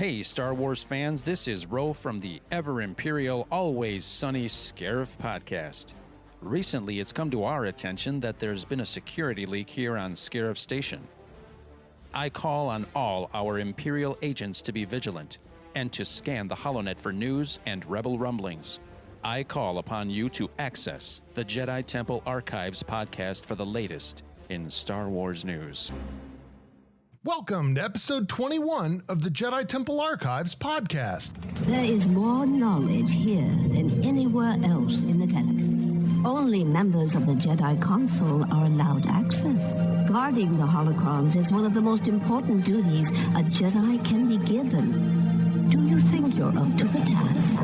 Hey, Star Wars fans, this is Ro from the Ever Imperial, Always Sunny Scarif podcast. Recently, it's come to our attention that there's been a security leak here on Scarif Station. I call on all our Imperial agents to be vigilant and to scan the HoloNet for news and rebel rumblings. I call upon you to access the Jedi Temple Archives podcast for the latest in Star Wars news. Welcome to episode 21 of the Jedi Temple Archives podcast. There is more knowledge here than anywhere else in the galaxy. Only members of the Jedi Council are allowed access. Guarding the holocrons is one of the most important duties a Jedi can be given. Do you think you're up to the task?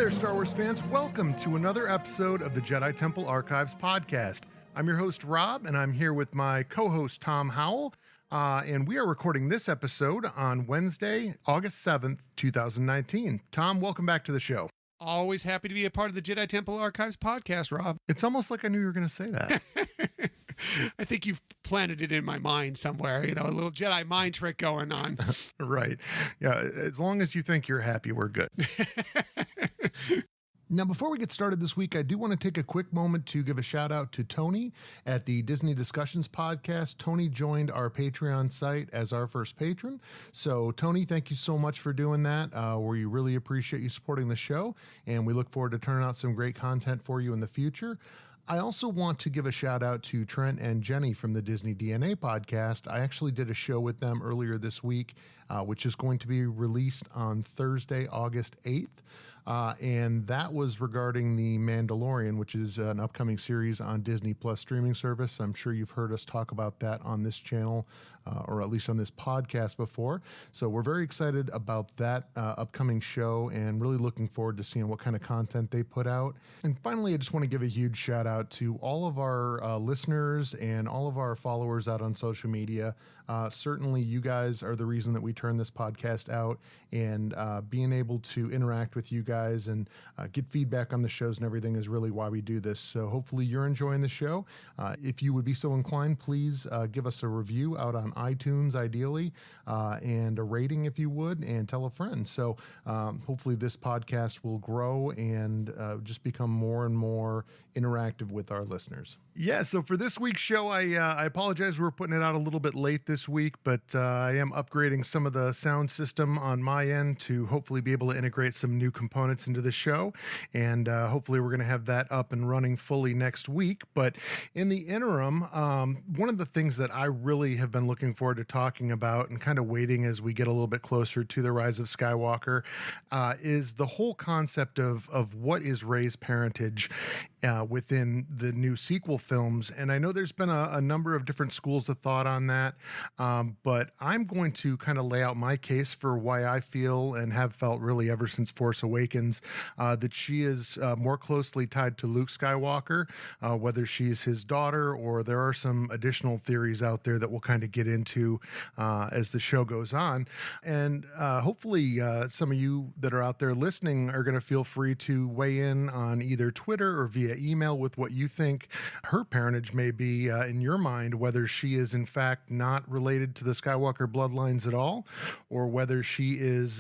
Star Wars fans, welcome to another episode of the Jedi Temple Archives podcast. I'm your host, Rob, and I'm here with my co-host, Tom Howell, and we are recording this episode on Wednesday, August 7th, 2019. Tom, welcome back to the show. Always happy to be a part of the Jedi Temple Archives podcast, Rob. It's almost like I knew you were going to say that. I think you've planted it in my mind somewhere, a little Jedi mind trick going on. Right. Yeah, as long as you think you're happy, we're good. Now, before we get started this week, I do want to take a quick moment to give a shout out to Tony at the Disney Discussions podcast. Tony joined our Patreon site as our first patron. So, Tony, thank you so much for doing that. We really appreciate you supporting the show, and we look forward to turning out some great content for you in the future. I also want to give a shout out to Trent and Jenny from the Disney DNA podcast. I actually did a show with them earlier this week, which is going to be released on Thursday, August 8th. And that was regarding The Mandalorian, which is an upcoming series on Disney Plus streaming service. I'm sure you've heard us talk about that on this channel, or at least on this podcast before. So we're very excited about that upcoming show and really looking forward to seeing what kind of content they put out. And finally, I just want to give a huge shout out to all of our listeners and all of our followers out on social media. Certainly you guys are the reason that we turn this podcast out, and being able to interact with you guys and get feedback on the shows and everything is really why we do this. So hopefully you're enjoying the show. If you would be so inclined, please give us a review out on iTunes, ideally, and a rating if you would, and tell a friend. So hopefully this podcast will grow and just become more and more interactive with our listeners. Yeah, so for this week's show, I apologize we're putting it out a little bit late this week, but I am upgrading some of the sound system on my end to hopefully be able to integrate some new components into the show, and hopefully we're going to have that up and running fully next week. But in the interim, one of the things that I really have been looking forward to talking about and kind of waiting as we get a little bit closer to the Rise of Skywalker is the whole concept of what is Rey's parentage within the new sequel films. And I know there's been a number of different schools of thought on that, but I'm going to kind of lay out my case for why I feel and have felt really ever since Force Awakens that she is more closely tied to Luke Skywalker, whether she's his daughter or there are some additional theories out there that we'll kind of get into as the show goes on. And hopefully some of you that are out there listening are going to feel free to weigh in on either Twitter or via email with what you think her parentage may be in your mind, whether she is in fact not related to the Skywalker bloodlines at all, or whether she is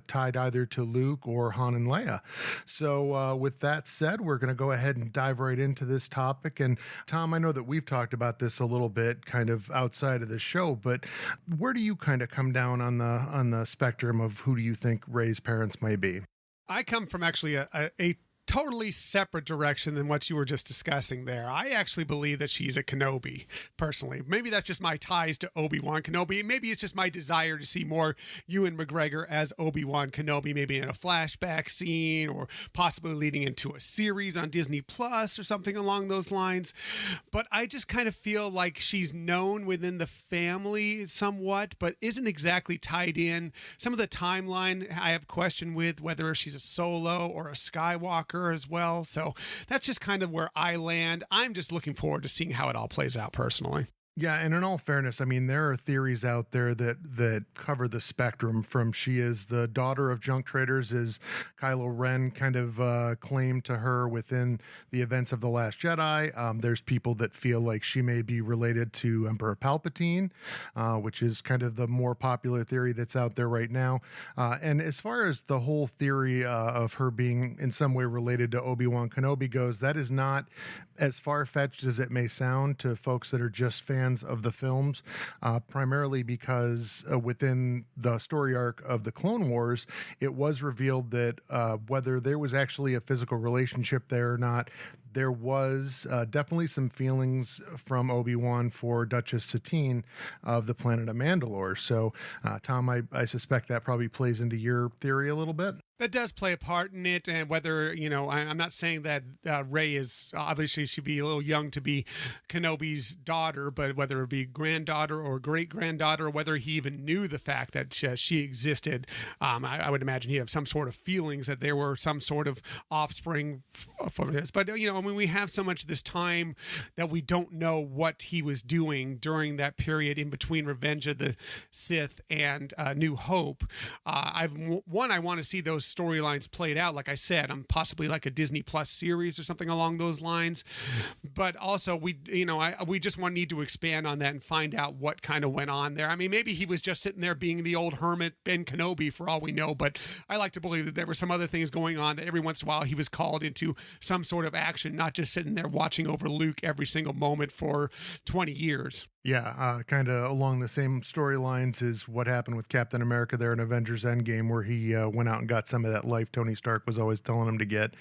tied either to Luke or Han and Leia. So with that said, we're going to go ahead and dive right into this topic. And Tom, I know that we've talked about this a little bit kind of outside of the show, but where do you kind of come down on the spectrum of who do you think Rey's parents may be? I come from actually a totally separate direction than what you were just discussing there. I actually believe that she's a Kenobi, personally. Maybe that's just my ties to Obi-Wan Kenobi. Maybe it's just my desire to see more Ewan McGregor as Obi-Wan Kenobi, maybe in a flashback scene or possibly leading into a series on Disney Plus or something along those lines. But I just kind of feel like she's known within the family somewhat, but isn't exactly tied in. Some of the timeline I have question with, whether she's a Solo or a Skywalker as well. So that's just kind of where I land. I'm just looking forward to seeing how it all plays out personally. Yeah, and in all fairness, I mean, there are theories out there that cover the spectrum from she is the daughter of junk traders, as Kylo Ren kind of claimed to her within the events of The Last Jedi. There's people that feel like she may be related to Emperor Palpatine, which is kind of the more popular theory that's out there right now. And as far as the whole theory of her being in some way related to Obi-Wan Kenobi goes, that is not as far-fetched as it may sound to folks that are just fans of the films, primarily because within the story arc of the Clone Wars, it was revealed that whether there was actually a physical relationship there or not, there was definitely some feelings from Obi-Wan for Duchess Satine of the planet of Mandalore. So, Tom, I suspect that probably plays into your theory a little bit. That does play a part in it, and whether, I'm not saying that Rey is, obviously she'd be a little young to be Kenobi's daughter, but whether it be granddaughter or great-granddaughter, or whether he even knew the fact that she existed, I would imagine he'd have some sort of feelings that there were some sort of offspring for this. But, when we have so much of this time that we don't know what he was doing during that period in between Revenge of the Sith and New Hope, I want to see those storylines played out. Like I said, I'm possibly like a Disney Plus series or something along those lines. But also, we just need to expand on that and find out what kind of went on there. I mean, maybe he was just sitting there being the old hermit Ben Kenobi for all we know, but I like to believe that there were some other things going on, that every once in a while he was called into some sort of action, not just sitting there watching over Luke every single moment for 20 years. Yeah, kind of along the same storylines as what happened with Captain America there in Avengers Endgame, where he went out and got some of that life Tony Stark was always telling him to get.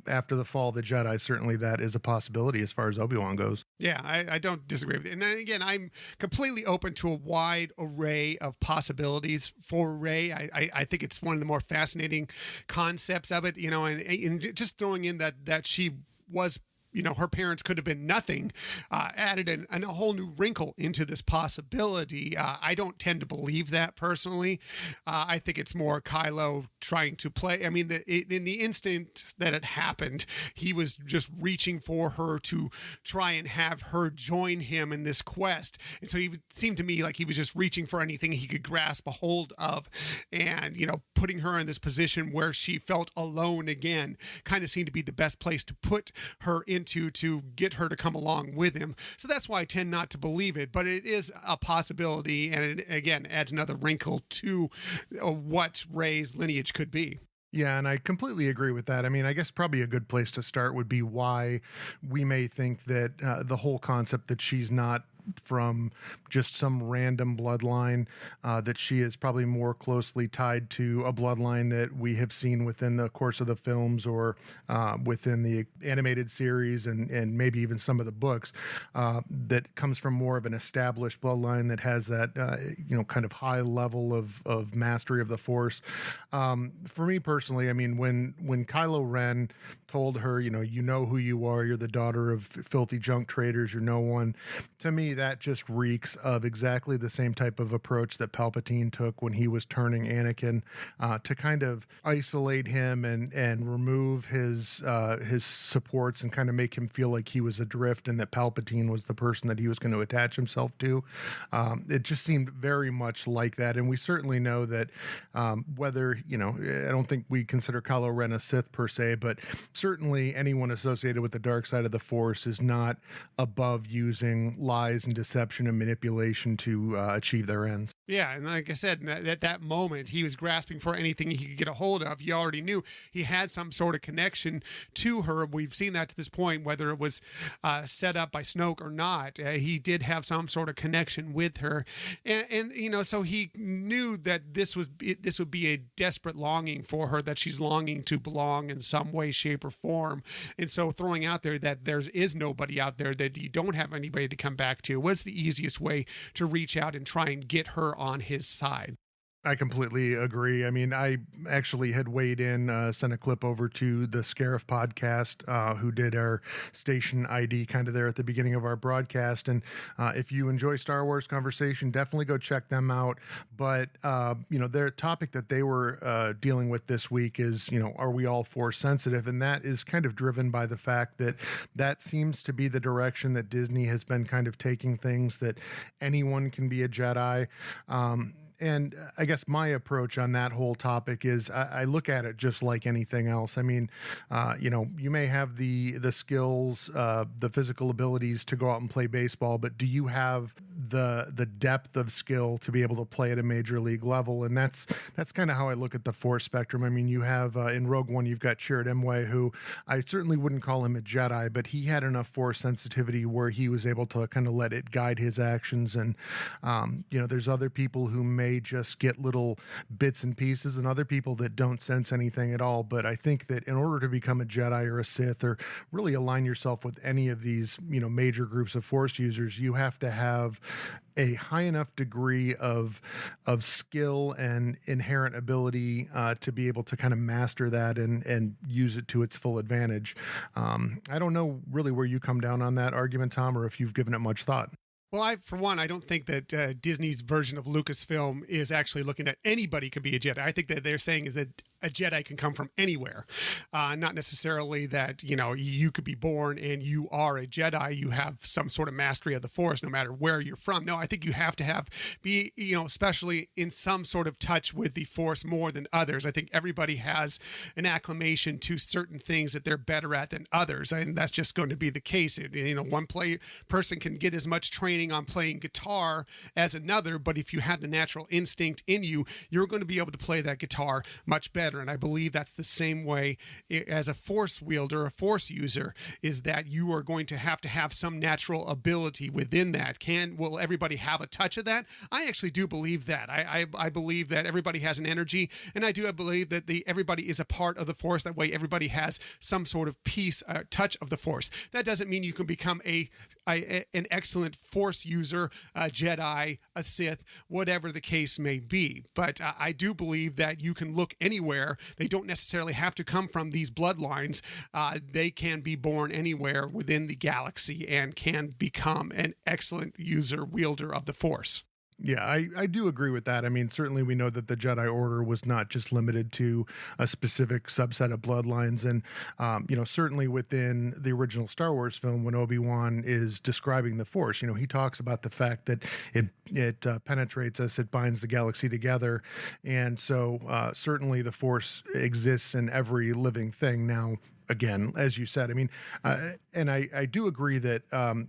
After the fall of the Jedi, certainly that is a possibility as far as Obi-Wan goes. Yeah, I don't disagree with it. And then again, I'm completely open to a wide array of possibilities for Rey. I think it's one of the more fascinating concepts of it, and just throwing in that she was, her parents could have been nothing, added a whole new wrinkle into this possibility. I don't tend to believe that personally. I think it's more Kylo trying to play. I mean, in the instant that it happened, he was just reaching for her to try and have her join him in this quest. And so it seemed to me like he was just reaching for anything he could grasp a hold of, and, putting her in this position where she felt alone again kind of seemed to be the best place to put her in to get her to come along with him. So that's why I tend not to believe it, but it is a possibility, and it, again, adds another wrinkle to what Rey's lineage could be. Yeah, and I completely agree with that. I mean, I guess probably a good place to start would be why we may think that the whole concept that she's not from just some random bloodline, that she is probably more closely tied to a bloodline that we have seen within the course of the films or within the animated series and maybe even some of the books, that comes from more of an established bloodline that has that kind of high level of mastery of the Force. For me personally, I mean, when Kylo Ren told her, you know who you are, you're the daughter of filthy junk traders, you're no one. To me, that just reeks of exactly the same type of approach that Palpatine took when he was turning Anakin, to kind of isolate him and remove his supports and kind of make him feel like he was adrift and that Palpatine was the person that he was going to attach himself to. It just seemed very much like that. And we certainly know that whether, I don't think we consider Kylo Ren a Sith per se, but certainly anyone associated with the dark side of the Force is not above using lies using deception and manipulation to achieve their ends. Yeah, and like I said, at that moment, he was grasping for anything he could get a hold of. You already knew he had some sort of connection to her. We've seen that to this point, whether it was set up by Snoke or not. He did have some sort of connection with her, and so he knew that this would be a desperate longing for her, that she's longing to belong in some way, shape, or form. And so throwing out there that there is nobody out there, that you don't have anybody to come back to, was the easiest way to reach out and try and get her on his side. I completely agree. I mean, I actually had weighed in, sent a clip over to the Scarif podcast, who did our station ID kind of there at the beginning of our broadcast. And if you enjoy Star Wars conversation, definitely go check them out. But, their topic that they were dealing with this week is, are we all Force sensitive? And that is kind of driven by the fact that seems to be the direction that Disney has been kind of taking things, that anyone can be a Jedi. And I guess my approach on that whole topic is I look at it just like anything else. I mean, you may have the skills, the physical abilities to go out and play baseball, but do you have the depth of skill to be able to play at a major league level? And that's kind of how I look at the Force spectrum. I mean, you have in Rogue One, you've got Chirrut Imwe, who I certainly wouldn't call him a Jedi, but he had enough Force sensitivity where he was able to kind of let it guide his actions. And, there's other people who may just get little bits and pieces, and other people that don't sense anything at all. But I think that in order to become a Jedi or a Sith, or really align yourself with any of these, major groups of Force users, you have to have a high enough degree of skill and inherent ability to be able to kind of master that and use it to its full advantage. I don't know really where you come down on that argument, Tom, or if you've given it much thought. Well, I don't think that Disney's version of Lucasfilm is actually looking at anybody can be a Jedi. I think that they're saying is that a Jedi can come from anywhere, not necessarily that you could be born and you are a Jedi. You have some sort of mastery of the Force, no matter where you're from. No, I think you have to be especially in some sort of touch with the Force more than others. I think everybody has an acclamation to certain things that they're better at than others, and that's just going to be the case. One person can get as much training on playing guitar as another, but if you have the natural instinct in you, you're going to be able to play that guitar much better. And I believe that's the same way as a Force wielder, a Force user, is that you are going to have some natural ability within that. Will everybody have a touch of that? I actually do believe that. I believe that everybody has an energy, and I do believe that everybody is a part of the Force. That way everybody has some sort of touch of the Force. That doesn't mean you can become an excellent Force user, a Jedi, a Sith, whatever the case may be. But I do believe that you can look anywhere. They don't necessarily have to come from these bloodlines. They can be born anywhere within the galaxy and can become an excellent wielder of the Force. Yeah, I do agree with that. I mean, certainly we know that the Jedi Order was not just limited to a specific subset of bloodlines. And, certainly within the original Star Wars film, when Obi-Wan is describing the Force, he talks about the fact that it penetrates us, it binds the galaxy together. And so certainly the Force exists in every living thing. Now, again, as you said, I mean, and I do agree that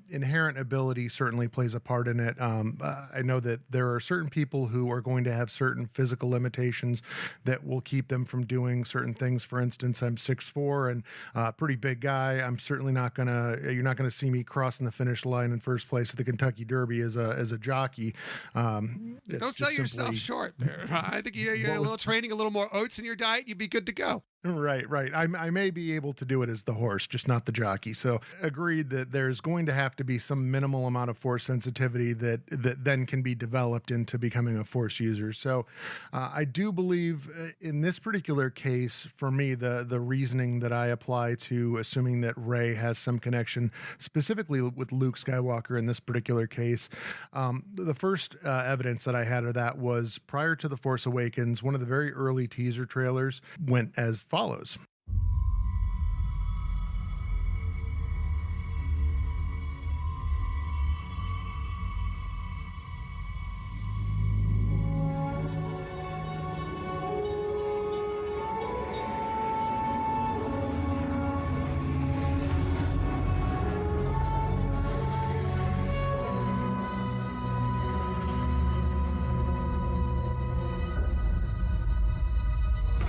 inherent ability certainly plays a part in it. I know that there are certain people who are going to have certain physical limitations that will keep them from doing certain things. For instance, I'm 6'4" and a pretty big guy. I'm certainly you're not gonna see me crossing the finish line in first place at the Kentucky Derby as a jockey. Don't sell yourself short there. I think you a little training, a little more oats in your diet, you'd be good to go. Right. I may be able to do it as the horse, just not the jockey. So agreed that there's going to have to be some minimal amount of Force sensitivity that then can be developed into becoming a Force user. So I do believe in this particular case, for me, the reasoning that I apply to assuming that Rey has some connection specifically with Luke Skywalker in this particular case, the first evidence that I had of that was prior to The Force Awakens. One of the very early teaser trailers went as follows.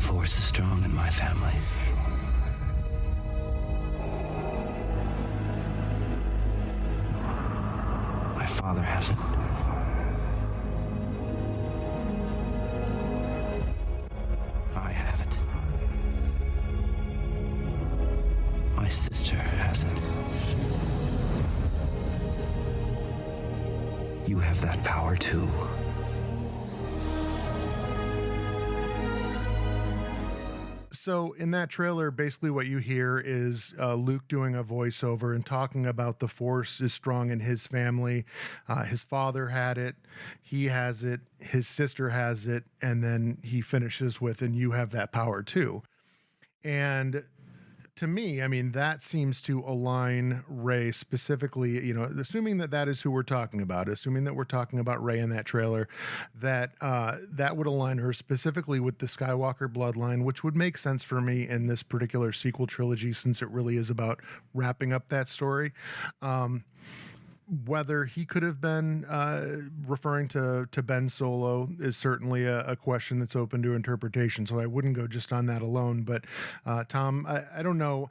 Force is strong in my family. My father has it. I have it. My sister has it. You have that power too. So in that trailer, basically what you hear is Luke doing a voiceover and talking about the Force is strong in his family. His father had it, he has it, his sister has it, and then he finishes with, and you have that power too. And to me, I mean, that seems to align Rey specifically, you know, assuming that that is who we're talking about, assuming that we're talking about Rey in that trailer, that that would align her specifically with the Skywalker bloodline, which would make sense for me in this particular sequel trilogy, since it really is about wrapping up that story. Whether he could have been referring to Ben Solo is certainly a question that's open to interpretation. So I wouldn't go just on that alone. But Tom, I don't know.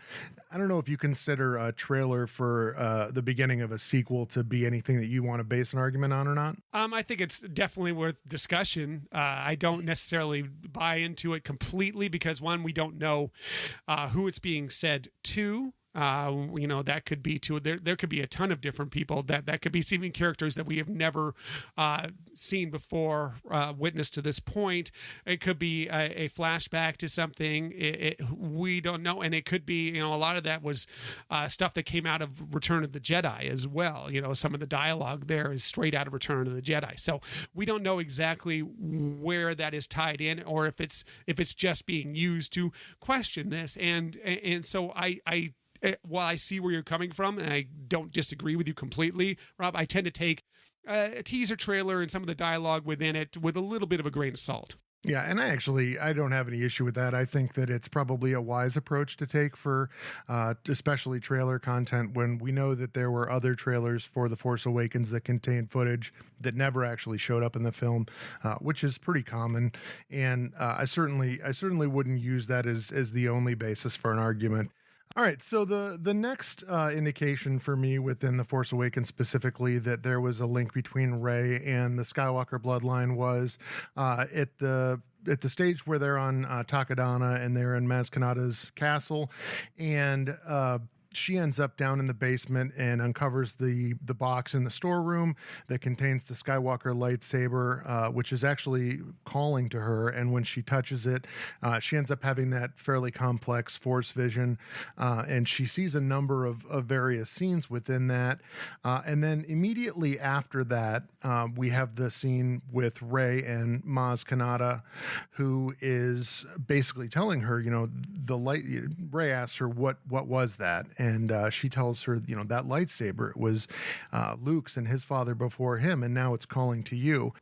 I don't know if you consider a trailer for the beginning of a sequel to be anything that you want to base an argument on or not. I think it's definitely worth discussion. I don't necessarily buy into it completely because, one, we don't know who it's being said to. You know, that could be there could be a ton of different people that could be even characters that we have never seen before, witnessed to this point. It could be a flashback to something we don't know, and it could be, you know, a lot of that was stuff that came out of Return of the Jedi as well. You know, some of the dialogue there is straight out of Return of the Jedi, so we don't know exactly where that is tied in, or if it's just being used to question this, and so while I see where you're coming from, and I don't disagree with you completely, Rob, I tend to take a teaser trailer and some of the dialogue within it with a little bit of a grain of salt. Yeah, and I don't have any issue with that. I think that it's probably a wise approach to take for especially trailer content, when we know that there were other trailers for The Force Awakens that contained footage that never actually showed up in the film, which is pretty common. And I certainly wouldn't use that as the only basis for an argument. All right, so the next indication for me within The Force Awakens specifically that there was a link between Rey and the Skywalker bloodline was at the stage where they're on Takodana and they're in Maz Kanata's castle, and she ends up down in the basement and uncovers the box in the storeroom that contains the Skywalker lightsaber, which is actually calling to her. And when she touches it, she ends up having that fairly complex Force vision, and she sees a number of various scenes within that. And then immediately after that, we have the scene with Rey and Maz Kanata, who is basically telling her, you know, Rey asks her, what was that? And she tells her, you know, that lightsaber, it was Luke's and his father before him, and now it's calling to you.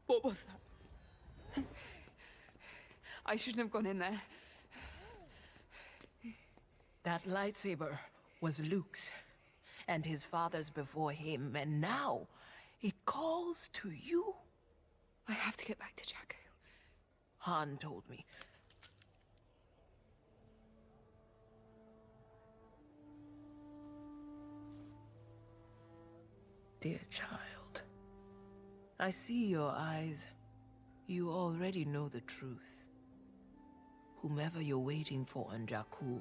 What was that? I shouldn't have gone in there. That lightsaber was Luke's and his father's before him, and now it calls to you. I have to get back to Jakku. Han told me. Dear child, I see your eyes. You already know the truth. Whomever you're waiting for on Jakku,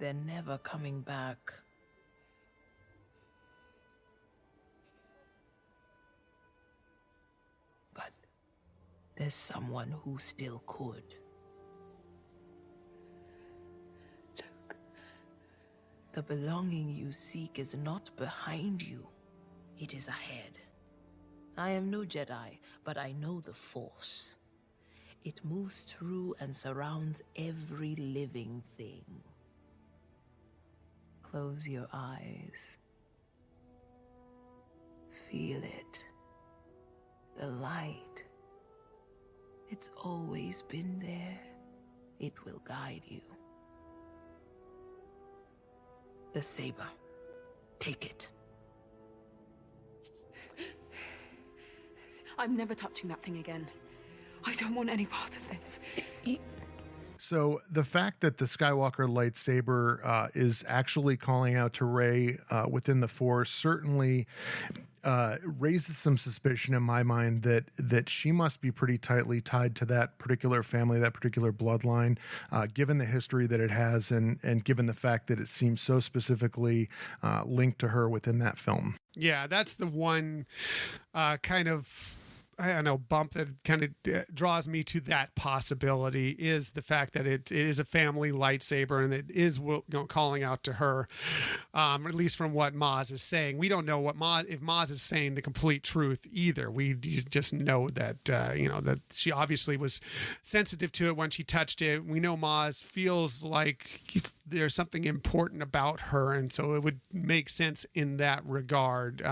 they're never coming back. But there's someone who still could. The belonging you seek is not behind you, it is ahead. I am no Jedi, but I know the Force. It moves through and surrounds every living thing. Close your eyes. Feel it. The light. It's always been there. It will guide you. The saber. Take it. I'm never touching that thing again. I don't want any part of this. So the fact that the Skywalker lightsaber is actually calling out to Rey within the Force certainly raises some suspicion in my mind that she must be pretty tightly tied to that particular family, that particular bloodline, given the history that it has, and given the fact that it seems so specifically linked to her within that film. Yeah, that's the one kind of, I don't know, bump that kind of draws me to that possibility, is the fact that it is a family lightsaber and it is calling out to her, at least from what Maz is saying. We don't know if Maz is saying the complete truth either. We just know that, that she obviously was sensitive to it when she touched it. We know Maz feels like there's something important about her, and so it would make sense in that regard.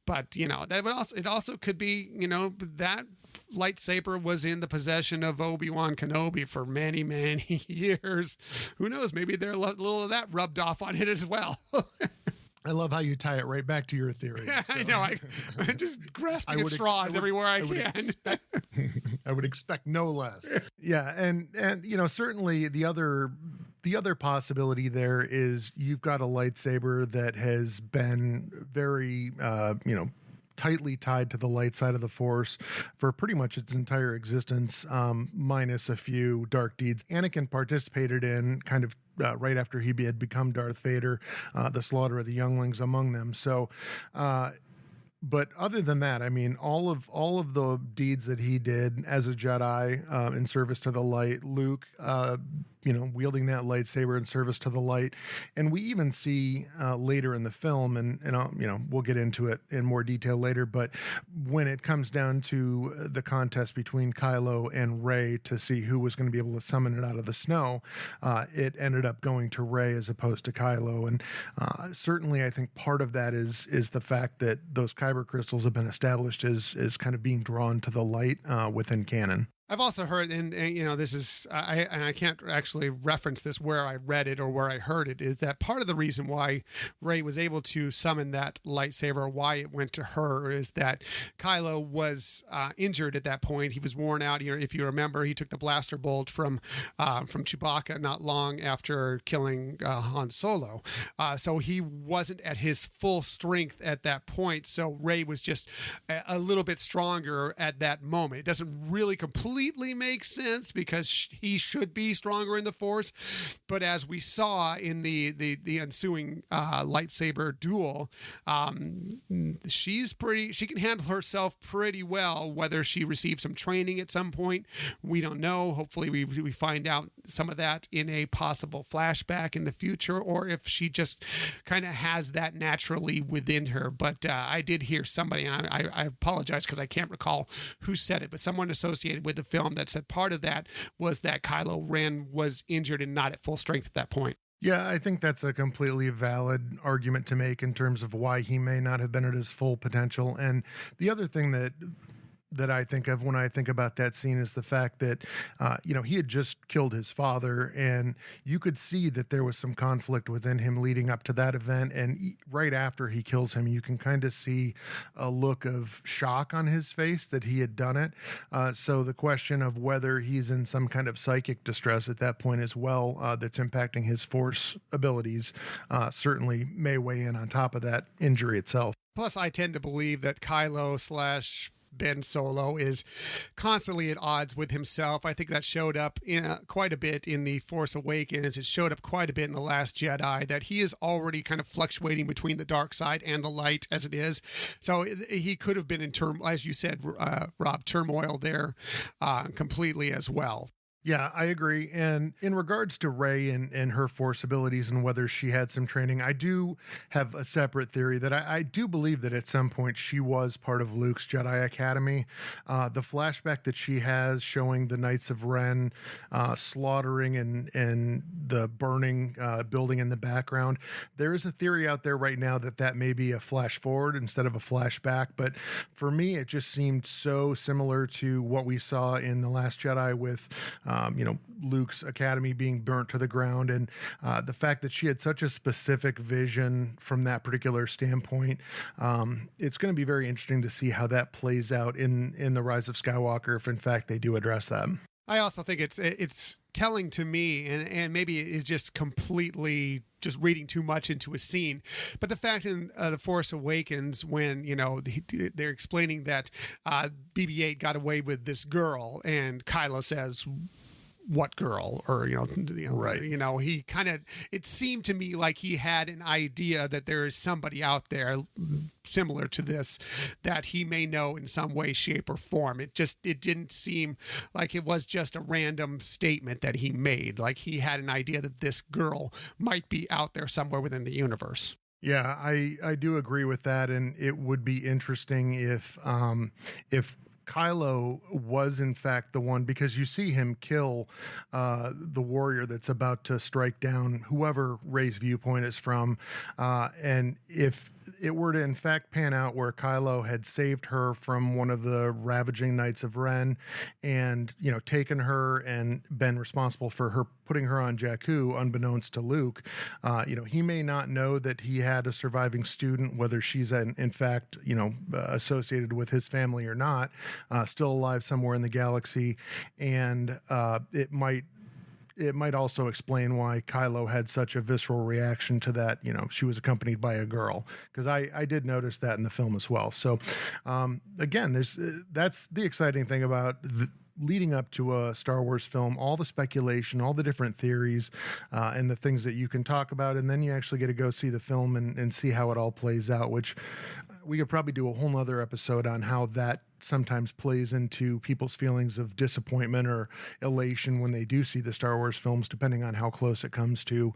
But that would it also could be, that lightsaber was in the possession of Obi-Wan Kenobi for many, many years. Who knows? Maybe there's a little of that rubbed off on it as well. I love how you tie it right back to your theory. Yeah, So. I know. I'm just grasping at straws everywhere I can. I would expect no less. Yeah, and certainly the other possibility there is you've got a lightsaber that has been very tightly tied to the light side of the Force for pretty much its entire existence, minus a few dark deeds Anakin participated in kind of right after he had become Darth Vader, the slaughter of the younglings among them. So but other than that, I mean, all of the deeds that he did as a Jedi in service to the light, Luke, wielding that lightsaber in service to the light, and we even see later in the film, and we'll get into it in more detail later. But when it comes down to the contest between Kylo and Rey to see who was going to be able to summon it out of the snow, it ended up going to Rey as opposed to Kylo, and certainly I think part of that is the fact that those kyber crystals have been established as kind of being drawn to the light within canon. I've also heard, and this is, I can't actually reference this where I read it or where I heard it, is that part of the reason why Rey was able to summon that lightsaber, why it went to her, is that Kylo was injured at that point. He was worn out. If you remember, he took the blaster bolt from Chewbacca not long after killing Han Solo. So he wasn't at his full strength at that point. So Rey was just a little bit stronger at that moment. It doesn't really completely makes sense because he should be stronger in the Force, but as we saw in the ensuing lightsaber duel, she can handle herself pretty well. Whether she received some training at some point, we don't know. Hopefully we find out some of that in a possible flashback in the future, or if she just kind of has that naturally within her. But I did hear somebody, and I apologize because I can't recall who said it, but someone associated with the film that said part of that was that Kylo Ren was injured and not at full strength at that point. Yeah, I think that's a completely valid argument to make in terms of why he may not have been at his full potential. And the other thing that I think of when I think about that scene is the fact that, he had just killed his father, and you could see that there was some conflict within him leading up to that event. And right after he kills him, you can kind of see a look of shock on his face that he had done it. So the question of whether he's in some kind of psychic distress at that point as well, that's impacting his Force abilities, certainly may weigh in on top of that injury itself. Plus, I tend to believe that Kylo / Ben Solo is constantly at odds with himself. I think that showed up quite a bit in The Force Awakens. It showed up quite a bit in The Last Jedi, that he is already kind of fluctuating between the dark side and the light as it is. So he could have been in as you said, Rob, turmoil there completely as well. Yeah, I agree. And in regards to Rey and her Force abilities and whether she had some training, I do have a separate theory that I do believe that at some point she was part of Luke's Jedi Academy. The flashback that she has showing the Knights of Ren slaughtering and the burning building in the background, there is a theory out there right now that may be a flash forward instead of a flashback. But for me, it just seemed so similar to what we saw in The Last Jedi with Luke's academy being burnt to the ground, and the fact that she had such a specific vision from that particular standpoint. It's going to be very interesting to see how that plays out in the Rise of Skywalker, if in fact they do address that. I also think it's telling to me, and maybe it is just completely just reading too much into a scene, but the fact in The Force Awakens, when they're explaining that BB-8 got away with this girl, and Kylo says, what girl? Or right. He kind of, it seemed to me like he had an idea that there is somebody out there similar to this that he may know in some way, shape, or form. It didn't seem like it was just a random statement that he made. Like he had an idea that this girl might be out there somewhere within the universe. Yeah, I do agree with that, and it would be interesting if Kylo was in fact the one, because you see him kill the warrior that's about to strike down whoever Rey's viewpoint is from, and if it were to in fact pan out where Kylo had saved her from one of the ravaging Knights of Ren, and taken her and been responsible for her putting her on Jakku unbeknownst to Luke, he may not know that he had a surviving student, whether she's in fact associated with his family or not, still alive somewhere in the galaxy, and it might also explain why Kylo had such a visceral reaction to that. She was accompanied by a girl, because I did notice that in the film as well. So again, that's the exciting thing about leading up to a Star Wars film, all the speculation, all the different theories, and the things that you can talk about, and then you actually get to go see the film and see how it all plays out, which we could probably do a whole nother episode on how that sometimes plays into people's feelings of disappointment or elation when they do see the Star Wars films, depending on how close it comes to,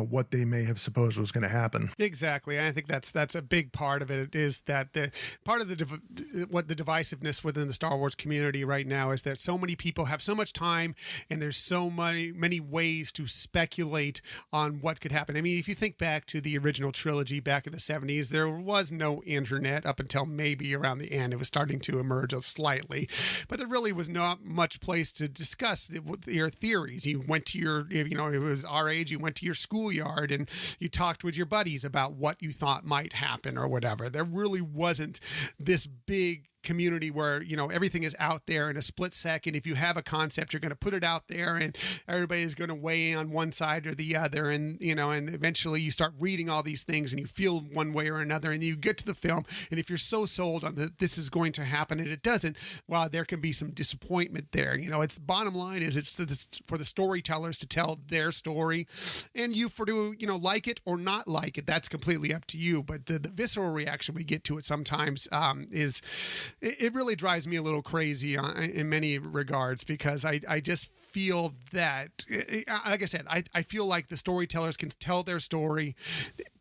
what they may have supposed was going to happen. Exactly. And I think that's a big part of it, is that the part of the divisiveness within the Star Wars community right now is that so many people have so much time, and there's so many ways to speculate on what could happen. I mean, if you think back to the original trilogy back in the 70s, there was no internet up until maybe around the end. It was starting to emerge slightly, but there really was not much place to discuss your theories. You went to it was our age, you went to your schoolyard and you talked with your buddies about what you thought might happen or whatever. There really wasn't this big community where everything is out there in a split second. If you have a concept, you're going to put it out there, and everybody is going to weigh in on one side or the other, and and eventually you start reading all these things and you feel one way or another, and you get to the film, and if you're so sold on that this is going to happen and it doesn't, well, there can be some disappointment there. It's bottom line is it's for the storytellers to tell their story, and you like it or not like it. That's completely up to you. But the visceral reaction we get to it sometimes is. It really drives me a little crazy in many regards, because I just feel that, like I said, I feel like the storytellers can tell their story.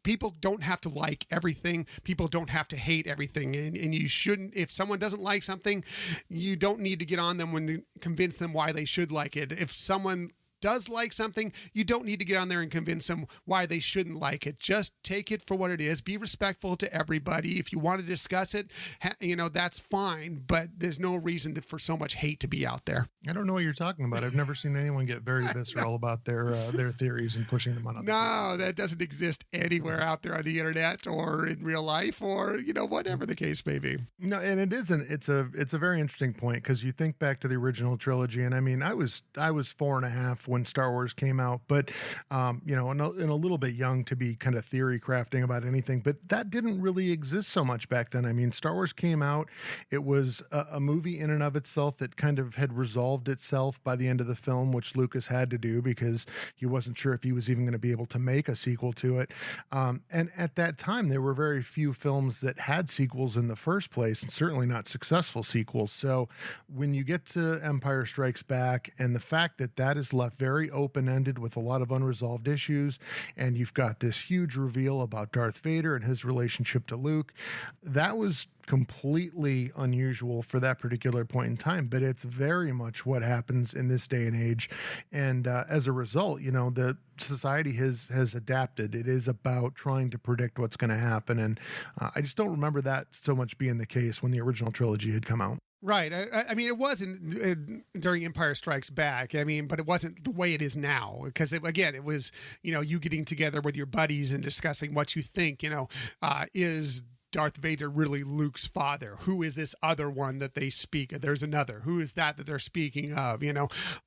People don't have to like everything. People don't have to hate everything. And you shouldn't, if someone doesn't like something, you don't need to get on them and convince them why they should like it. If someone does like something, you don't need to get on there and convince them why they shouldn't like it. Just take it for what it is. Be respectful to everybody. If you want to discuss it, that's fine, but there's no reason for so much hate to be out there. I don't know what you're talking about. I've never seen anyone get very visceral about their theories and pushing them on other people. No, that doesn't exist anywhere out there on the internet or in real life, or whatever the case may be. No, and it isn't. It's a very interesting point, because you think back to the original trilogy, and I mean, I was 4.5 when Star Wars came out, but and a little bit young to be kind of theory crafting about anything, but that didn't really exist so much back then. I mean, Star Wars came out, it was a movie in and of itself that kind of had resolved itself by the end of the film, which Lucas had to do because he wasn't sure if he was even going to be able to make a sequel to it. And at that time, there were very few films that had sequels in the first place, and certainly not successful sequels. So when you get to Empire Strikes Back, and the fact that is left very open-ended with a lot of unresolved issues, and you've got this huge reveal about Darth Vader and his relationship to Luke, that was completely unusual for that particular point in time, but it's very much what happens in this day and age. And as a result, the society has adapted. It is about trying to predict what's going to happen, and I just don't remember that so much being the case when the original trilogy had come out. Right. I mean, it wasn't during Empire Strikes Back. I mean, but it wasn't the way it is now. Because, again, it was, you getting together with your buddies and discussing what you think, is Darth Vader really Luke's father? Who is this other one that they speak of? There's another. Who is that they're speaking of?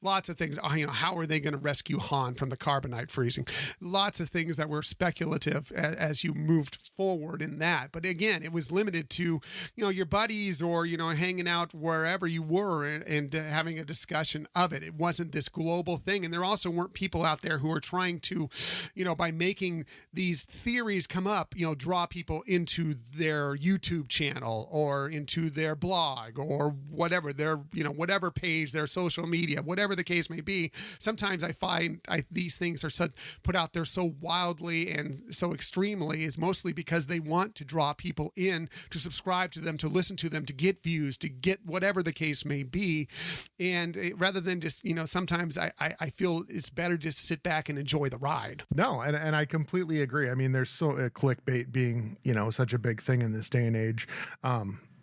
Lots of things. How are they going to rescue Han from the carbonite freezing? Lots of things that were speculative as you moved forward in that. But again, it was limited to, your buddies or, hanging out wherever you were and having a discussion of it. It wasn't this global thing. And there also weren't people out there who are trying to, by making these theories come up, draw people into their YouTube channel or into their blog or whatever, their, whatever page, their social media, whatever the case may be. Sometimes I find these things are put out there so wildly and so extremely is mostly because they want to draw people in to subscribe to them, to listen to them, to get views, to get whatever the case may be. And rather than just, sometimes I feel it's better just to sit back and enjoy the ride. No, and I completely agree. I mean, there's clickbait being, such a big thing in this day and age,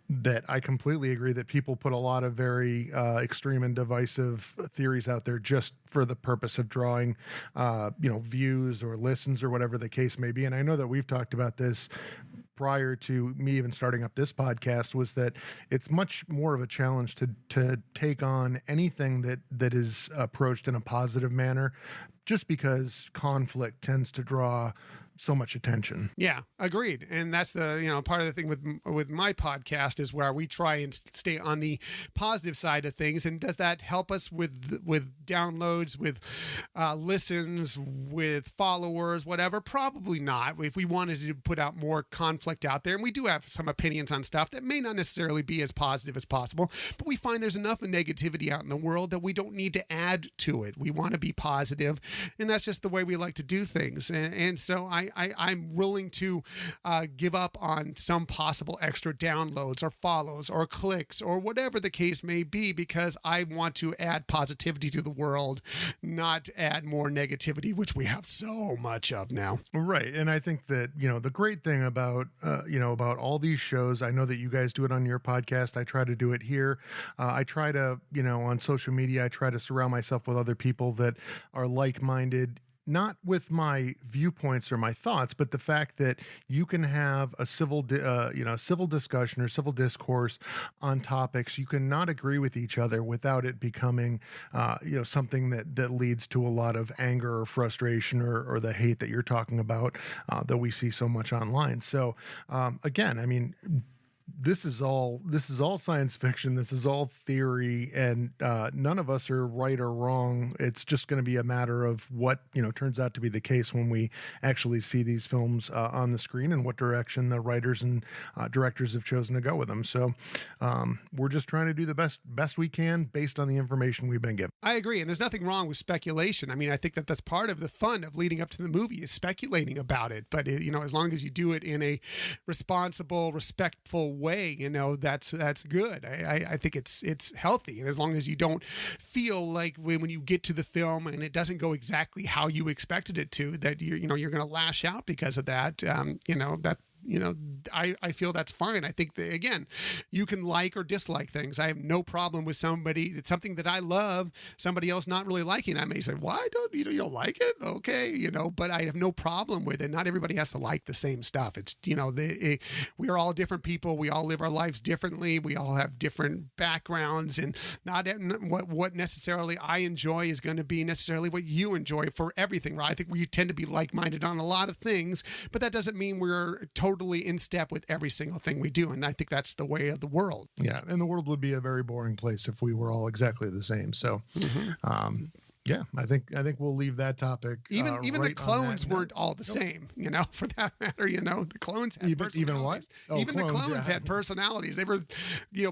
that I completely agree that people put a lot of very extreme and divisive theories out there just for the purpose of drawing, views or listens or whatever the case may be. And I know that we've talked about this prior to me even starting up this podcast, was that it's much more of a challenge to take on anything that is approached in a positive manner, just because conflict tends to draw so much attention. Yeah, agreed. And that's the, part of the thing with my podcast is where we try and stay on the positive side of things. And does that help us with downloads, with listens, with followers, whatever? Probably not. If we wanted to put out more conflict out there, and we do have some opinions on stuff that may not necessarily be as positive as possible, but we find there's enough negativity out in the world that we don't need to add to it. We want to be positive, and that's just the way we like to do things. And so I'm willing to give up on some possible extra downloads or follows or clicks or whatever the case may be, because I want to add positivity to the world, not add more negativity, which we have so much of now. Right. And I think that, the great thing about, about all these shows, I know that you guys do it on your podcast. I try to do it here. I try to, on social media, I try to surround myself with other people that are like-minded, not with my viewpoints or my thoughts, but the fact that you can have a civil discussion or civil discourse on topics. You can not agree with each other without it becoming, something that leads to a lot of anger or frustration or the hate that you're talking about, that we see so much online. So, again, I mean, this is all science fiction. This is all theory, and none of us are right or wrong. It's just going to be a matter of what turns out to be the case when we actually see these films on the screen, and what direction the writers and directors have chosen to go with them. So we're just trying to do the best we can based on the information we've been given. I agree, and there's nothing wrong with speculation. I mean, I think that's part of the fun of leading up to the movie is speculating about it. But as long as you do it in a responsible, respectful way, that's good. I think it's healthy, and as long as you don't feel like when you get to the film and it doesn't go exactly how you expected it to, that you're going to lash out because of that. I feel that's fine. I think that, again, you can like or dislike things. I have no problem with it's something that I love, somebody else not really liking. I may say, why don't you don't like it? Okay, but I have no problem with it. Not everybody has to like the same stuff. It's, we are all different people. We all live our lives differently. We all have different backgrounds, and not what necessarily I enjoy is going to be necessarily what you enjoy for everything, right? I think we tend to be like-minded on a lot of things, but that doesn't mean we're totally in step with every single thing we do. And I think that's the way of the world. Yeah. And the world would be a very boring place if we were all exactly the same. So, yeah, I think we'll leave that topic. Even the clones weren't all the same, for that matter. The clones had personalities. Even what? Even the clones had personalities. They were,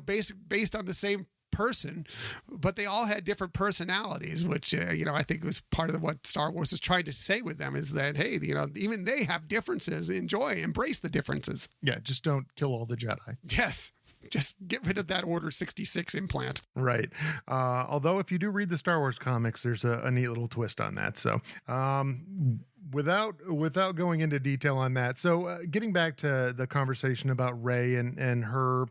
based on the same person, but they all had different personalities, which I think was part of what Star Wars is trying to say with them, is that, hey, even they have differences. Embrace the differences. Yeah, just don't kill all the Jedi. Yes. Just get rid of that Order 66 implant. Right. Although if you do read the Star Wars comics, there's a neat little twist on that. So without going into detail on that. So getting back to the conversation about Rey and her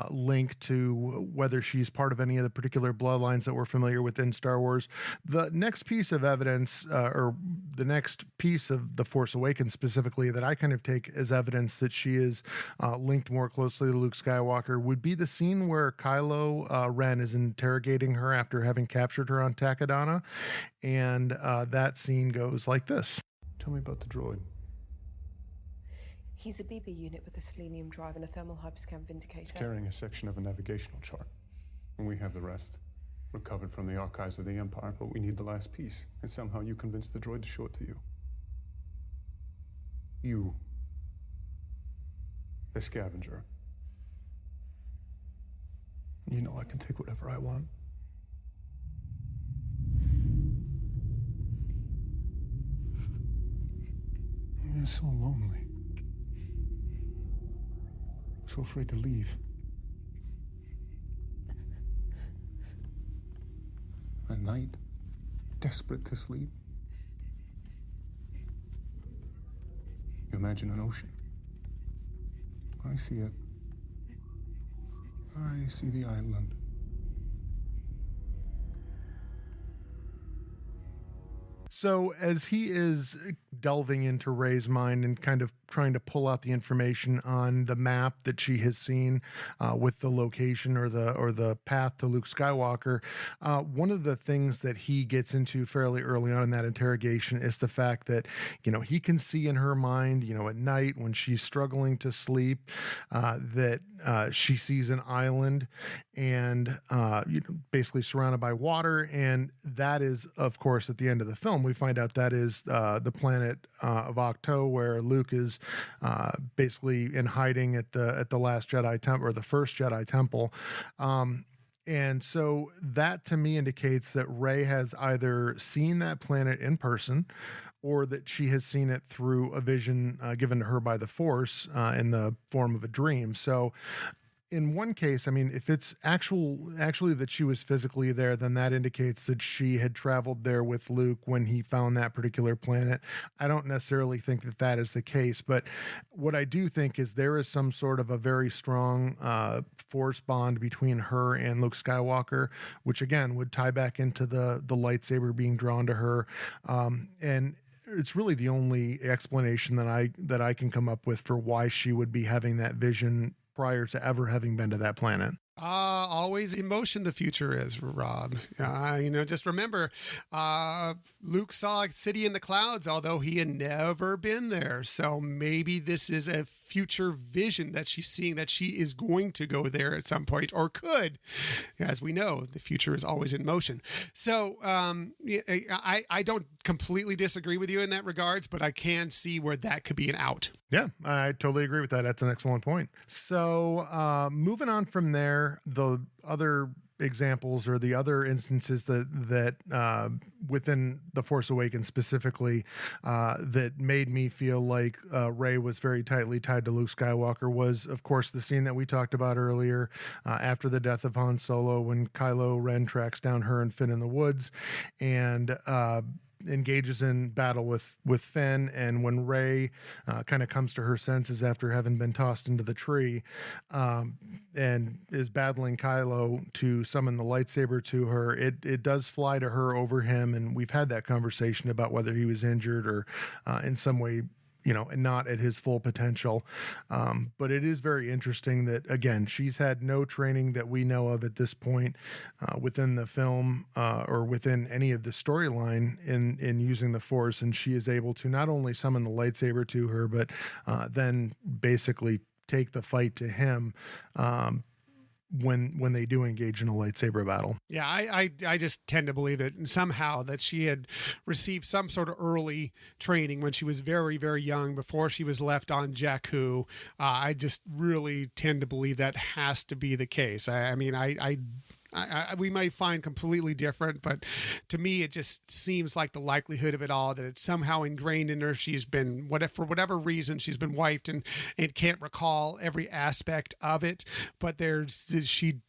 link to whether she's part of any of the particular bloodlines that we're familiar with in Star Wars, the next piece of evidence, or the next piece of The Force Awakens specifically, that I kind of take as evidence that she is linked more closely to Luke Skywalker would be the scene where Kylo Ren is interrogating her after having captured her on Takodana. And that scene goes like this. Tell me about the droid. He's a BB unit with a selenium drive and a thermal hyperscan vindicator. It's carrying a section of a navigational chart. And we have the rest. Recovered from the archives of the Empire, but we need the last piece. And somehow you convinced the droid to show it to you. You. The scavenger. You know I can take whatever I want. I'm so lonely. So afraid to leave. At night, desperate to sleep. You imagine an ocean. I see it. I see the island. So as he is delving into Rey's mind and kind of trying to pull out the information on the map that she has seen with the location or the path to Luke Skywalker, one of the things that he gets into fairly early on in that interrogation is the fact that, he can see in her mind, at night when she's struggling to sleep, that she sees an island and basically surrounded by water. And that is, of course, at the end of the film, we find out that is the planet of Octo, where Luke is basically in hiding at the last Jedi temple, or the first Jedi temple. And so that to me indicates that Rey has either seen that planet in person, or that she has seen it through a vision given to her by the Force in the form of a dream. So in one case, I mean, if it's actually that she was physically there, then that indicates that she had traveled there with Luke when he found that particular planet. I don't necessarily think that that is the case, but what I do think is there is some sort of a very strong force bond between her and Luke Skywalker, which again would tie back into the lightsaber being drawn to her. And it's really the only explanation that I can come up with for why she would be having that vision prior to ever having been to that planet. Always in motion the future is, Rob. Just remember, Luke saw a city in the clouds, although he had never been there. So maybe this is a future vision that she's seeing, that she is going to go there at some point, or could. As we know, the future is always in motion. So I don't completely disagree with you in that regards, but I can see where that could be an out. Yeah, I totally agree with that. That's an excellent point. So moving on from there, the other examples or the other instances that within The Force Awakens specifically that made me feel like Rey was very tightly tied to Luke Skywalker was, of course, the scene that we talked about earlier after the death of Han Solo, when Kylo Ren tracks down her and Finn in the woods and engages in battle with Finn, and when Rey kind of comes to her senses after having been tossed into the tree and is battling Kylo to summon the lightsaber to her, it does fly to her over him, and we've had that conversation about whether he was injured or in some way and not at his full potential. But it is very interesting that, again, she's had no training that we know of at this point within the film or within any of the storyline in using the Force. And she is able to not only summon the lightsaber to her, but then basically take the fight to him when they do engage in a lightsaber battle. Yeah, I just tend to believe that somehow that she had received some sort of early training when she was very, very young, before she was left on Jakku. I just really tend to believe that has to be the case. We might find completely different, but to me, it just seems like the likelihood of it all, that it's somehow ingrained in her. She's been, for whatever reason, she's been wiped and can't recall every aspect of it. But she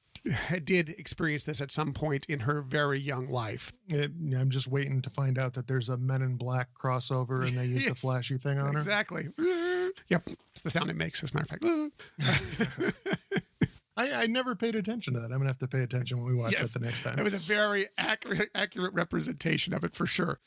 did experience this at some point in her very young life. I'm just waiting to find out that there's a Men in Black crossover and they use the Yes, flashy thing on her. Exactly. Yep. It's the sound it makes, as a matter of fact. I never paid attention to that. I'm going to have to pay attention when we watch that the next time. It was a very accurate representation of it for sure.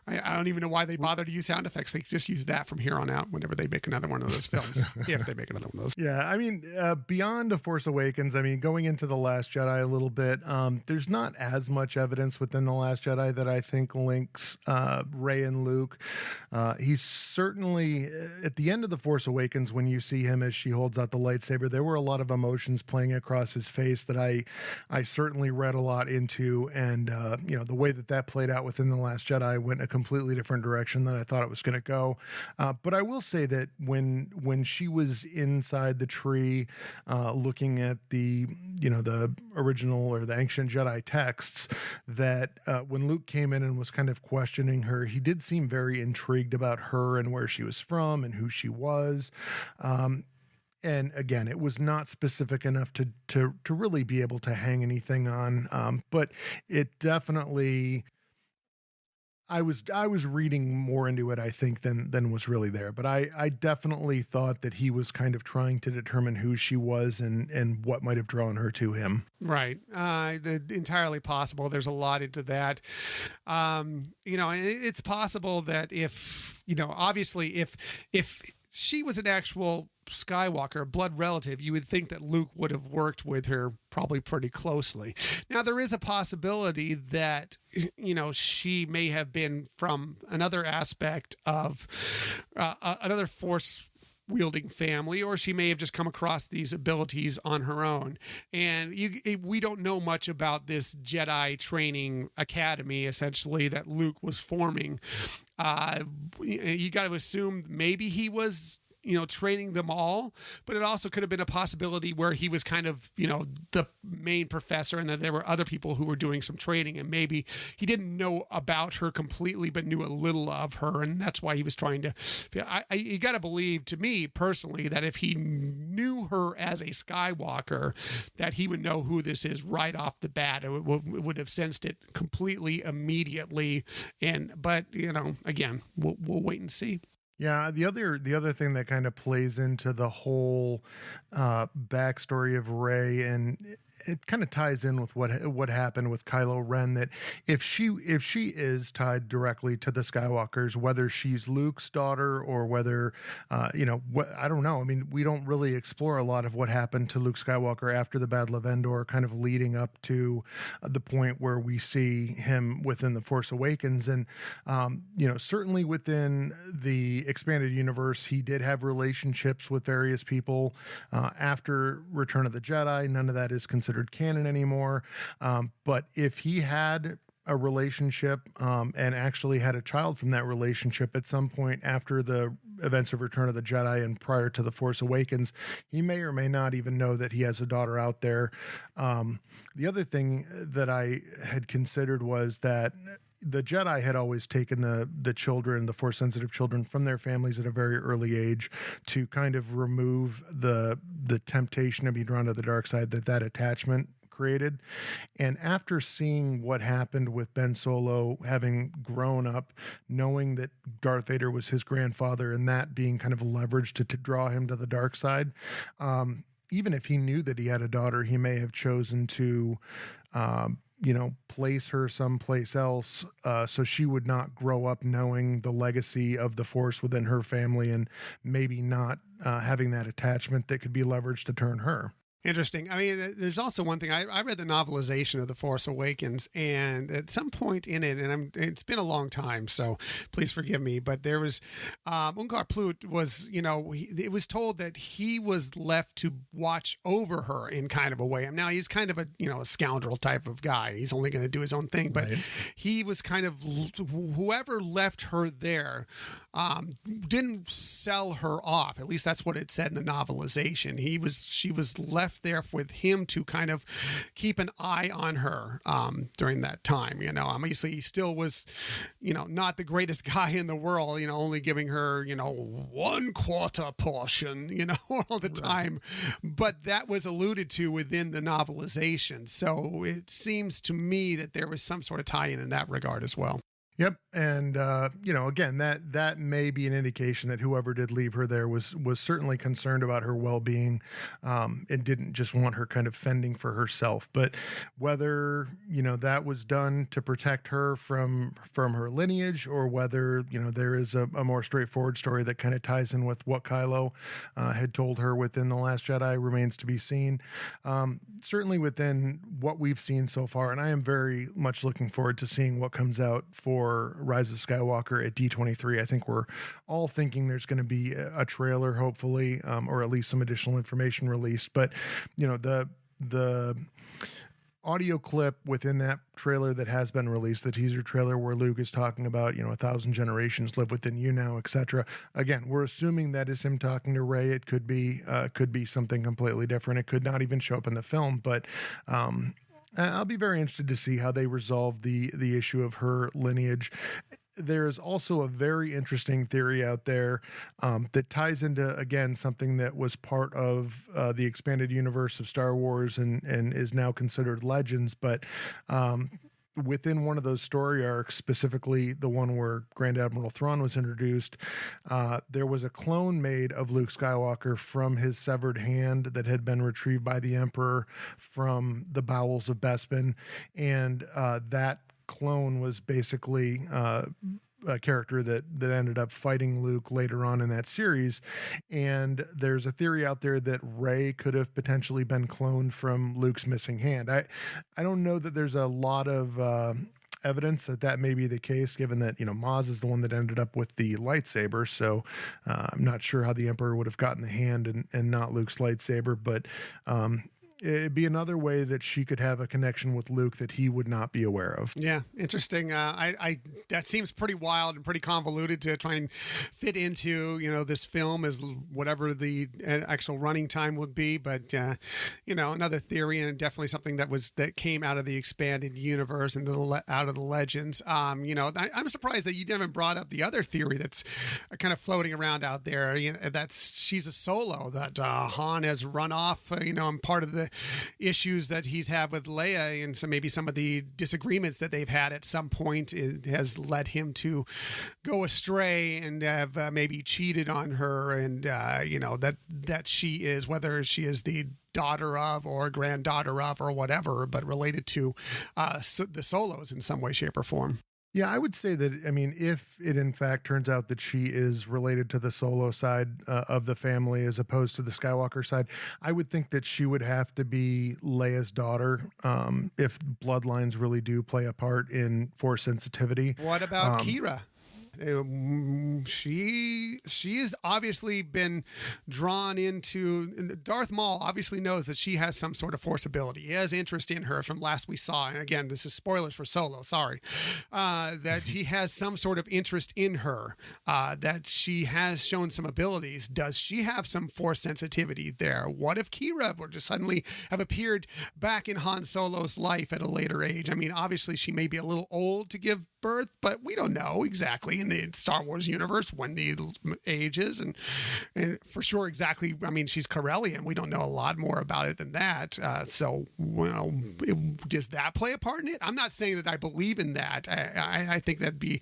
I don't even know why they bother to use sound effects. They just use that from here on out whenever they make another one of those films. If they make another one of those. Yeah, I mean, beyond The Force Awakens, I mean, going into The Last Jedi a little bit, there's not as much evidence within The Last Jedi that I think links Rey and Luke. He's certainly, at the end of The Force Awakens, when you see him as she holds out the lightsaber, there were a lot of emotions playing across his face that I certainly read a lot into. And, the way that played out within The Last Jedi went a completely different direction than I thought it was going to go. But I will say that when she was inside the tree, looking at the original or the ancient Jedi texts, that when Luke came in and was kind of questioning her, he did seem very intrigued about her and where she was from and who she was. And again, it was not specific enough to really be able to hang anything on. But it definitely, I was reading more into it, I think, than was really there. But I definitely thought that he was kind of trying to determine who she was and what might have drawn her to him. Right. Entirely possible. There's a lot into that. It's possible that obviously if she was an actual Skywalker, a blood relative, you would think that Luke would have worked with her probably pretty closely. Now, there is a possibility that, she may have been from another aspect of another Force wielding family, or she may have just come across these abilities on her own. And we don't know much about this Jedi training academy, essentially, that Luke was forming. You got to assume maybe he was training them all, but it also could have been a possibility where he was kind of, the main professor, and then there were other people who were doing some training, and maybe he didn't know about her completely, but knew a little of her, and that's why he was trying to. You got to believe, to me personally, that if he knew her as a Skywalker, that he would know who this is right off the bat. It would have sensed it completely immediately, but again, we'll wait and see. Yeah, the other thing that kind of plays into the whole backstory of Rey, and it kind of ties in with what happened with Kylo Ren, that if she is tied directly to the Skywalkers, whether she's Luke's daughter or whether I don't know. I mean, we don't really explore a lot of what happened to Luke Skywalker after the Battle of Endor, kind of leading up to the point where we see him within The Force Awakens. And certainly within the expanded universe, he did have relationships with various people after Return of the Jedi. None of that is considered canon anymore. But if he had a relationship and actually had a child from that relationship at some point after the events of Return of the Jedi and prior to The Force Awakens, he may or may not even know that he has a daughter out there. The other thing that I had considered was that the Jedi had always taken the children, the Force sensitive children, from their families at a very early age to kind of remove the temptation to be drawn to the dark side that attachment created. And after seeing what happened with Ben Solo, having grown up, knowing that Darth Vader was his grandfather, and that being kind of leveraged to draw him to the dark side, even if he knew that he had a daughter, he may have chosen to place her someplace else so she would not grow up knowing the legacy of the Force within her family, and maybe not having that attachment that could be leveraged to turn her. Interesting. I mean, there's also one thing. I read the novelization of The Force Awakens, and at some point in it, and it's been a long time, so please forgive me, but there was Ungar Plutt was, it was told that he was left to watch over her in kind of a way. And now he's kind of a scoundrel type of guy. He's only going to do his own thing, but he was kind of, whoever left her there didn't sell her off. At least that's what it said in the novelization. She was left left there with him to kind of keep an eye on her during that time. Obviously he still was, not the greatest guy in the world, only giving her, 1/4 portion, all the time. But that was alluded to within the novelization. So it seems to me that there was some sort of tie-in in that regard as well. Yep. And, again, that may be an indication that whoever did leave her there was certainly concerned about her well-being, and didn't just want her kind of fending for herself. But whether, that was done to protect her from her lineage, or whether, there is a more straightforward story that kind of ties in with what Kylo had told her within The Last Jedi remains to be seen. Certainly within what we've seen so far, and I am very much looking forward to seeing what comes out for Rise of Skywalker at D23. I think we're all thinking there's going to be a trailer, hopefully, or at least some additional information released. But, the audio clip within that trailer that has been released, the teaser trailer where Luke is talking about, 1,000 generations live within you now, etc. Again, we're assuming that is him talking to Rey. It could be something completely different. It could not even show up in the film, but, I'll be very interested to see how they resolve the issue of her lineage. There's also a very interesting theory out there that ties into, again, something that was part of the expanded universe of Star Wars and is now considered Legends, but within one of those story arcs, specifically the one where Grand Admiral Thrawn was introduced, there was a clone made of Luke Skywalker from his severed hand that had been retrieved by the Emperor from the bowels of Bespin. And that clone was basically a character that ended up fighting Luke later on in that series. And there's a theory out there that Rey could have potentially been cloned from Luke's missing hand. I don't know that there's a lot of evidence that may be the case, given that, Maz is the one that ended up with the lightsaber. So I'm not sure how the Emperor would have gotten the hand and not Luke's lightsaber, but it'd be another way that she could have a connection with Luke that he would not be aware of. Yeah, interesting. I that seems pretty wild and pretty convoluted to try and fit into, this film as whatever the actual running time would be. But, another theory, and definitely something that came out of the expanded universe and out of the Legends. I'm surprised that you haven't brought up the other theory that's kind of floating around out there. That's she's a Solo, that Han has run off, and part of the issues that he's had with Leia, and so maybe some of the disagreements that they've had at some point, it has led him to go astray and have maybe cheated on her, and that she is, whether she is the daughter of or granddaughter of or whatever, but related to the Solos in some way, shape, or form. Yeah, I would say that, if it in fact turns out that she is related to the Solo side of the family as opposed to the Skywalker side, I would think that she would have to be Leia's daughter, if bloodlines really do play a part in Force sensitivity. What about Kira? She's obviously been drawn into. Darth Maul obviously knows that she has some sort of Force ability. He has interest in her from last we saw, and again, this is spoilers for Solo. Sorry, that he has some sort of interest in her. That she has shown some abilities. Does she have some Force sensitivity there? What if Kira were to suddenly have appeared back in Han Solo's life at a later age? Obviously she may be a little old to give birth, but we don't know exactly in the Star Wars universe when the age is, and for sure exactly. She's Corellian. We don't know a lot more about it than that. So, does that play a part in it? I'm not saying that I believe in that. I think that'd be,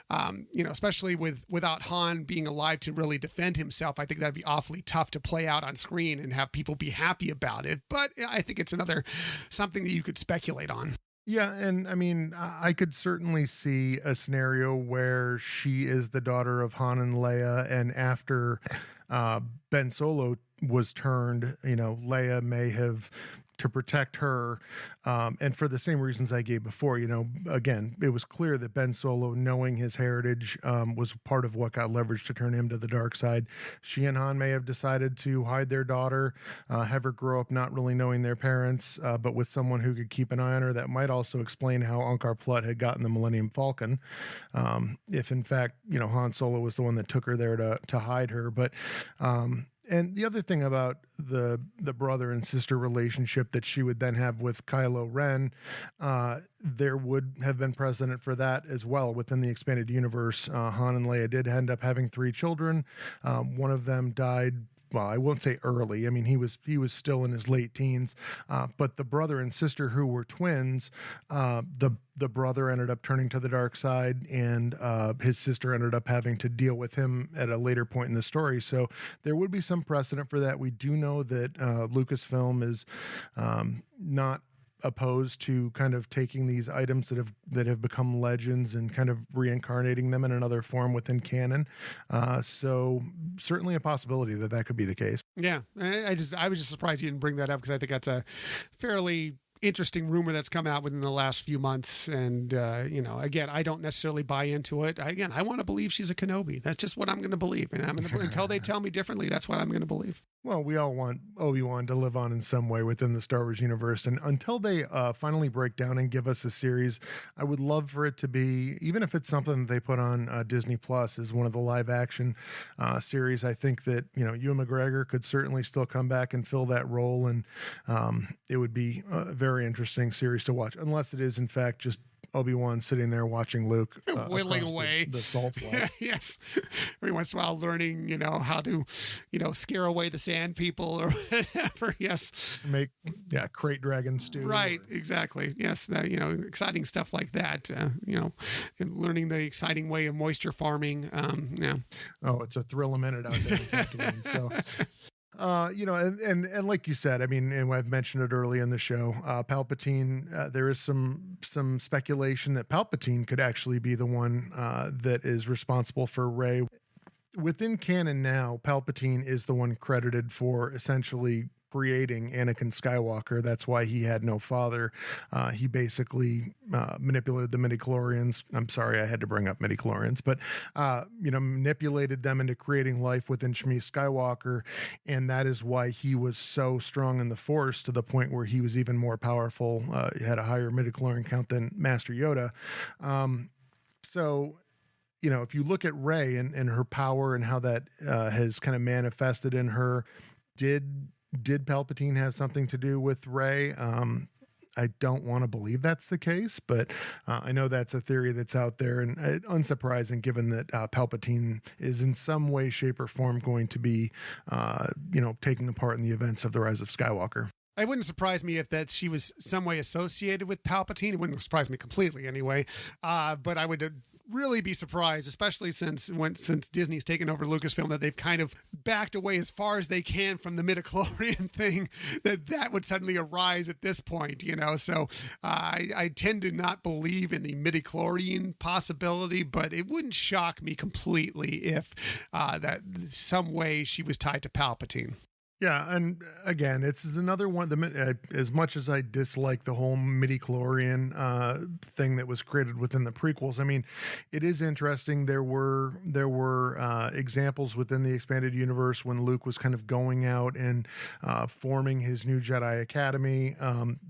especially without Han being alive to really defend himself, I think that'd be awfully tough to play out on screen and have people be happy about it. But I think it's something that you could speculate on. Yeah, and I could certainly see a scenario where she is the daughter of Han and Leia, and after Ben Solo was turned, Leia may have, to protect her, and for the same reasons I gave before, again, it was clear that Ben Solo, knowing his heritage, was part of what got leveraged to turn him to the dark side. She and Han may have decided to hide their daughter, have her grow up not really knowing their parents, but with someone who could keep an eye on her. That might also explain how Unkar Plutt had gotten the Millennium Falcon, if in fact, Han Solo was the one that took her there to hide her. But And the other thing about the brother and sister relationship that she would then have with Kylo Ren, there would have been precedent for that as well within the expanded universe. Han and Leia did end up having 3 children. One of them died. Well, I won't say early. I mean, he was still in his late teens. But the brother and sister who were twins, the brother ended up turning to the dark side, and his sister ended up having to deal with him at a later point in the story. So there would be some precedent for that. We do know that Lucasfilm is not opposed to kind of taking these items that have become legends and kind of reincarnating them in another form within canon. So certainly a possibility that could be the case. Yeah, I was just surprised you didn't bring that up, because I think that's a fairly interesting rumor that's come out within the last few months. And again, I don't necessarily buy into it. I want to believe she's a Kenobi. That's just what I'm going to believe, and until they tell me differently, that's what I'm going to believe. Well, we all want Obi-Wan to live on in some way within the Star Wars universe. And until they finally break down and give us a series, I would love for it to be, even if it's something that they put on Disney Plus as one of the live action series, I think that, Ewan McGregor could certainly still come back and fill that role. And it would be a very interesting series to watch, unless it is, in fact, just Obi-Wan sitting there watching Luke whittling away the salt block. Yes, every once in a while learning, how to, scare away the sand people or whatever. Yes, make crate dragon stew. Right, exactly. Yes, exciting stuff like that. And learning the exciting way of moisture farming. Yeah. Oh, it's a thrill a minute out there in Tatooine. So. And like you said, I mean, and I've mentioned it early in the show, Palpatine, there is some speculation that Palpatine could actually be the one that is responsible for Rey. Within canon now, Palpatine is the one credited for essentially creating Anakin Skywalker. That's why he had no father. He basically manipulated the midichlorians. I'm sorry, I had to bring up midichlorians, but manipulated them into creating life within Shmi Skywalker, and that is why he was so strong in the Force, to the point where he was even more powerful. He had a higher midichlorian count than Master Yoda. So if you look at Rey and her power and how that has kind of manifested in her, did Palpatine have something to do with Rey? I don't want to believe that's the case, but I know that's a theory that's out there, and unsurprising given that Palpatine is in some way, shape, or form going to be, taking a part in the events of the Rise of Skywalker. It wouldn't surprise me if that she was some way associated with Palpatine. It wouldn't surprise me completely anyway, but I would really be surprised, especially since Disney's taken over Lucasfilm, that they've kind of backed away as far as they can from the midichlorian thing, that would suddenly arise at this point, So I tend to not believe in the midichlorian possibility, but it wouldn't shock me completely if that some way she was tied to Palpatine. Yeah, and again, it's another one. As much as I dislike the whole midichlorian thing that was created within the prequels, I mean, it is interesting. There were examples within the expanded universe when Luke was kind of going out and forming his new Jedi Academy.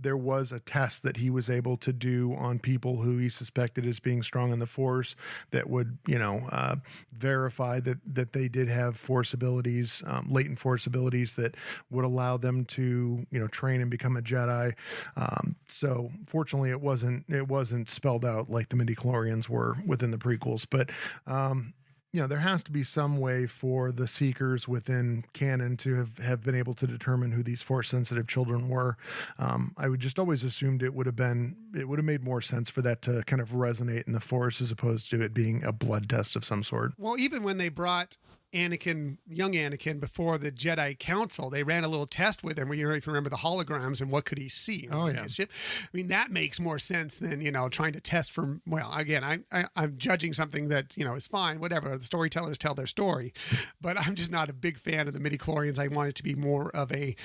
There was a test that he was able to do on people who he suspected as being strong in the Force that would, verify that they did have Force abilities, latent Force abilities that would allow them to, train and become a Jedi. So fortunately it wasn't spelled out like the midichlorians were within the prequels, but, there has to be some way for the seekers within canon to have been able to determine who these Force sensitive children were. I would just always assumed it would have made more sense for that to kind of resonate in the Force as opposed to it being a blood test of some sort. Well, even when they brought young Anakin, before the Jedi Council, they ran a little test with him where, if you remember the holograms and what could he see. Oh, yeah. I mean, that makes more sense than, trying to test for, well, again, I'm judging something that, is fine, whatever. The storytellers tell their story, but I'm just not a big fan of the midichlorians. I want it to be more of a,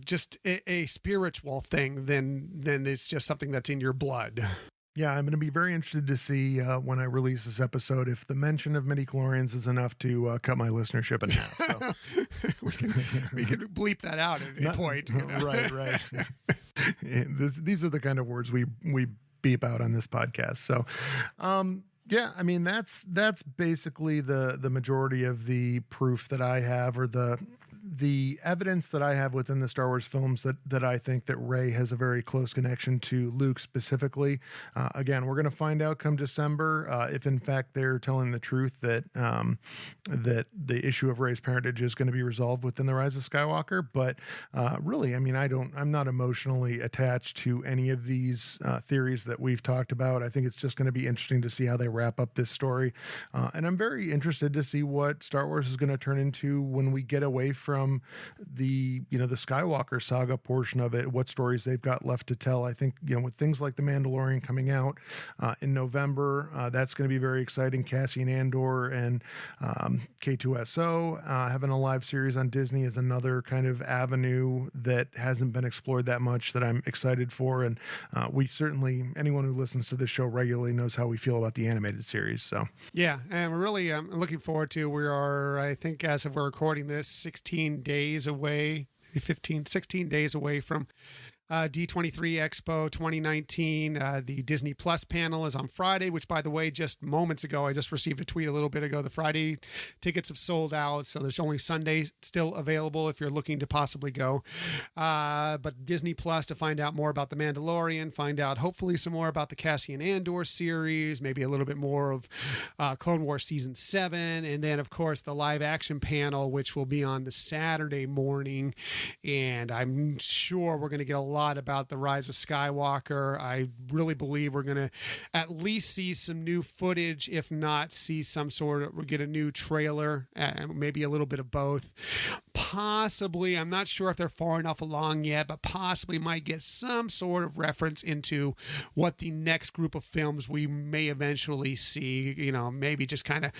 just a spiritual thing than it's just something that's in your blood. Yeah, I'm going to be very interested to see when I release this episode if the mention of midichlorians is enough to cut my listenership in half. So. we can bleep that out at any point. Right. These are the kind of words we beep out on this podcast. So, Yeah, I mean that's basically the majority of the proof that I have, or the evidence that I have within the Star Wars films that I think that Rey has a very close connection to Luke specifically. Again, we're going to find out come December if in fact they're telling the truth that that the issue of Rey's parentage is going to be resolved within the Rise of Skywalker. But really, I mean, I'm not emotionally attached to any of these theories that we've talked about. I think it's just going to be interesting to see how they wrap up this story, and I'm very interested to see what Star Wars is going to turn into when we get away from the Skywalker saga portion of it, what stories they've got left to tell. I think, with things like The Mandalorian coming out in November, that's going to be very exciting. Cassian Andor and K2SO having a live series on Disney is another kind of avenue that hasn't been explored that much that I'm excited for. And we certainly, anyone who listens to this show regularly knows how we feel about the animated series. So yeah, and we're really looking forward to, we are, I think as of we're recording this, 16 days away, 16 days away from D23 Expo 2019. The Disney Plus panel is on Friday, which, by the way, just moments ago, I just received a tweet a little bit ago. The Friday tickets have sold out, so there's only Sunday still available if you're looking to possibly go. But Disney Plus to find out more about The Mandalorian, find out hopefully some more about the Cassian Andor series, maybe a little bit more of Clone Wars Season 7, and then, of course, the live action panel, which will be on the Saturday morning. And I'm sure we're going to get a lot about the Rise of Skywalker. I really believe we're going to at least see some new footage, if not see some sort of, we'll get a new trailer, and maybe a little bit of both. Possibly, I'm not sure if they're far enough along yet, but possibly might get some sort of reference into what the next group of films we may eventually see, maybe just kind of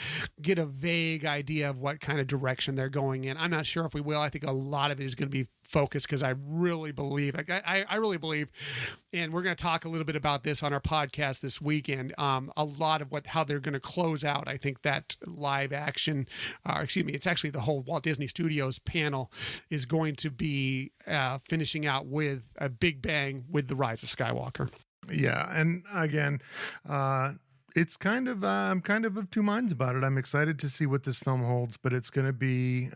get a vague idea of what kind of direction they're going in. I'm not sure if we will. I think a lot of it is going to be focused, because I really believe, I really believe, and we're going to talk a little bit about this on our podcast this weekend, a lot of how they're going to close out, I think, that live action, it's actually the whole Walt Disney Studios panel is going to be finishing out with a big bang with the Rise of Skywalker. Yeah, and again, it's I'm kind of two minds about it. I'm excited to see what this film holds, but it's going to be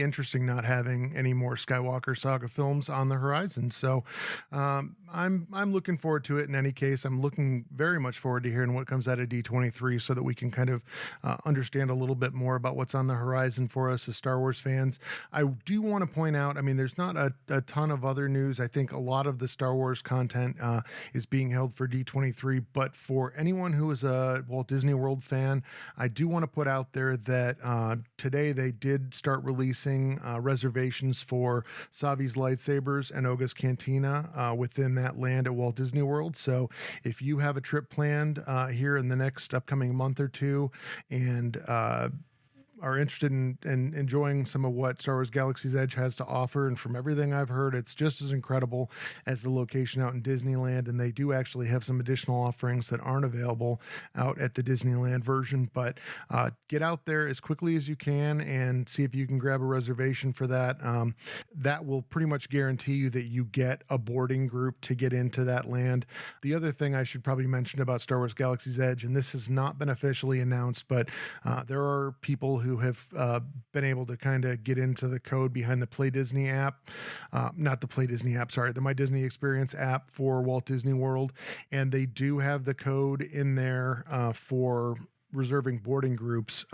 interesting not having any more Skywalker saga films on the horizon. So I'm looking forward to it. In any case, I'm looking very much forward to hearing what comes out of D23, so that we can kind of understand a little bit more about what's on the horizon for us as Star Wars fans. I do want to point out, I mean, there's not a ton of other news. I think a lot of the Star Wars content is being held for D23, but for anyone who is a Walt Disney World fan, I do want to put out there that today they did start releasing reservations for Savi's lightsabers and Oga's Cantina within that land at Walt Disney World. So if you have a trip planned here in the next upcoming month or two, and are interested in enjoying some of what Star Wars Galaxy's Edge has to offer, and from everything I've heard, it's just as incredible as the location out in Disneyland, and they do actually have some additional offerings that aren't available out at the Disneyland version. But get out there as quickly as you can and see if you can grab a reservation for that. That will pretty much guarantee you that you get a boarding group to get into that land. The other thing I should probably mention about Star Wars Galaxy's Edge, and this has not been officially announced, but there are people who have been able to kind of get into the code behind the Play Disney app, not the Play Disney app, sorry, the My Disney Experience app for Walt Disney World. And they do have the code in there for reserving boarding groups.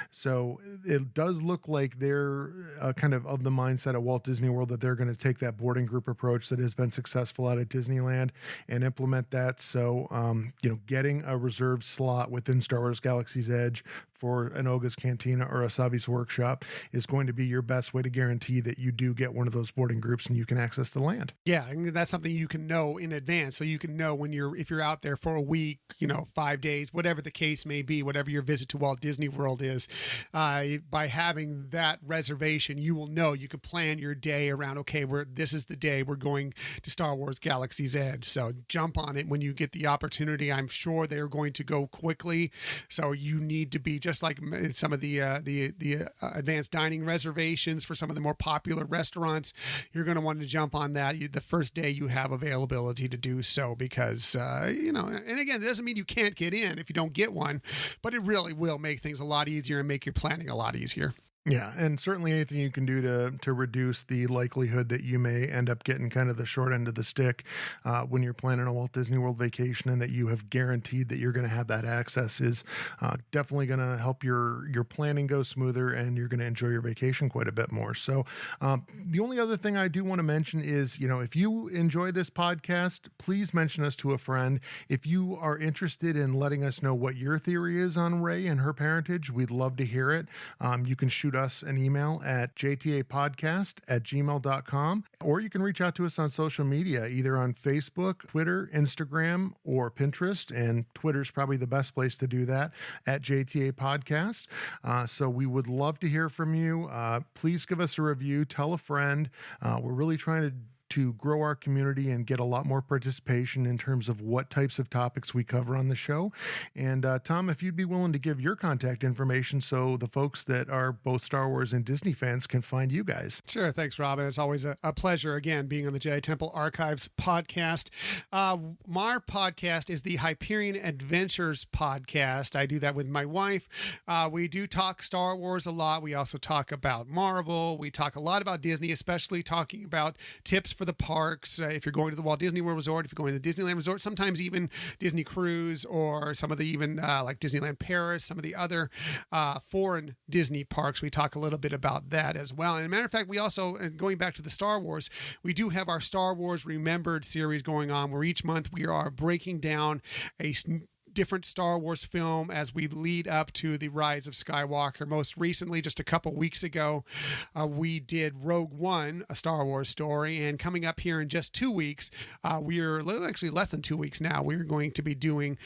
So it does look like they're kind of the mindset at Walt Disney World that they're going to take that boarding group approach that has been successful out at Disneyland and implement that. So, getting a reserved slot within Star Wars Galaxy's Edge for an Oga's Cantina or a Savi's Workshop is going to be your best way to guarantee that you do get one of those boarding groups and you can access the land. Yeah, and that's something you can know in advance. So you can know if you're out there for a week, 5 days, whatever the case may be, whatever your visit to Walt Disney World is, by having that reservation, you will know, you can plan your day around, okay, this is the day we're going to Star Wars Galaxy's Edge. So jump on it when you get the opportunity. I'm sure they're going to go quickly. So you need to be just like some of the advanced dining reservations for some of the more popular restaurants, you're going to want to jump on that the first day you have availability to do so, because and again, it doesn't mean you can't get in if you don't get one, but it really will make things a lot easier and make your planning a lot easier. Yeah, and certainly anything you can do to reduce the likelihood that you may end up getting kind of the short end of the stick when you're planning a Walt Disney World vacation, and that you have guaranteed that you're going to have that access is definitely going to help your planning go smoother, and you're going to enjoy your vacation quite a bit more. So the only other thing I do want to mention is, if you enjoy this podcast, please mention us to a friend. If you are interested in letting us know what your theory is on Rey and her parentage, we'd love to hear it. You can shoot us an email at jtapodcast@gmail.com, or you can reach out to us on social media, either on Facebook, Twitter, Instagram, or Pinterest. And Twitter's probably the best place to do that, at JTA Podcast. So we would love to hear from you. Please give us a review, tell a friend. We're really trying to grow our community and get a lot more participation in terms of what types of topics we cover on the show. And Tom, if you'd be willing to give your contact information so the folks that are both Star Wars and Disney fans can find you guys. Sure. Thanks, Robin. It's always a pleasure, again, being on the Jedi Temple Archives podcast. My podcast is the Hyperion Adventures podcast. I do that with my wife. We do talk Star Wars a lot. We also talk about Marvel. We talk a lot about Disney, especially talking about tips for the parks. If you're going to the Walt Disney World Resort, if you're going to the Disneyland Resort, sometimes even Disney Cruise, or some of the even like Disneyland Paris, some of the other foreign Disney parks, we talk a little bit about that as well. And as a matter of fact, we also, going back to the Star Wars, we do have our Star Wars Remembered series going on, where each month we are breaking down a different Star Wars film as we lead up to the Rise of Skywalker. Most recently, just a couple weeks ago, we did Rogue One, a Star Wars story, and coming up here in just 2 weeks, we're actually less than 2 weeks now, we're going to be doing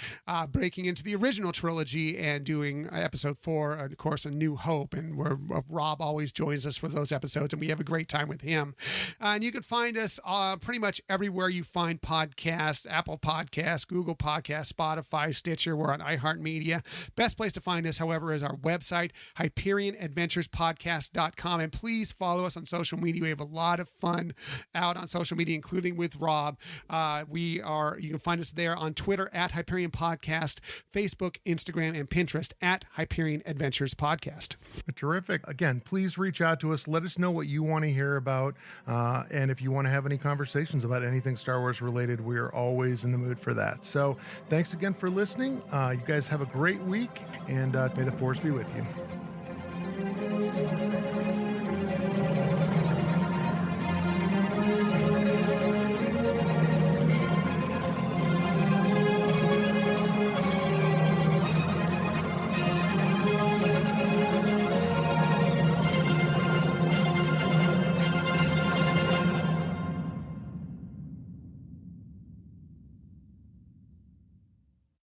breaking into the original trilogy and doing episode 4, of course, A New Hope, and where Rob always joins us for those episodes, and we have a great time with him. And you can find us pretty much everywhere you find podcasts: Apple Podcasts, Google Podcasts, Spotify, Stitcher. We're on iHeartMedia. Best place to find us, however, is our website, HyperionAdventurespodcast.com. And please follow us on social media. We have a lot of fun out on social media, including with Rob. You can find us there on Twitter at Hyperion Podcast, Facebook, Instagram, and Pinterest at Hyperion Adventures Podcast. Terrific. Again, please reach out to us. Let us know what you want to hear about. And if you want to have any conversations about anything Star Wars related, we are always in the mood for that. So thanks again for listening. You guys have a great week, and may the Force be with you.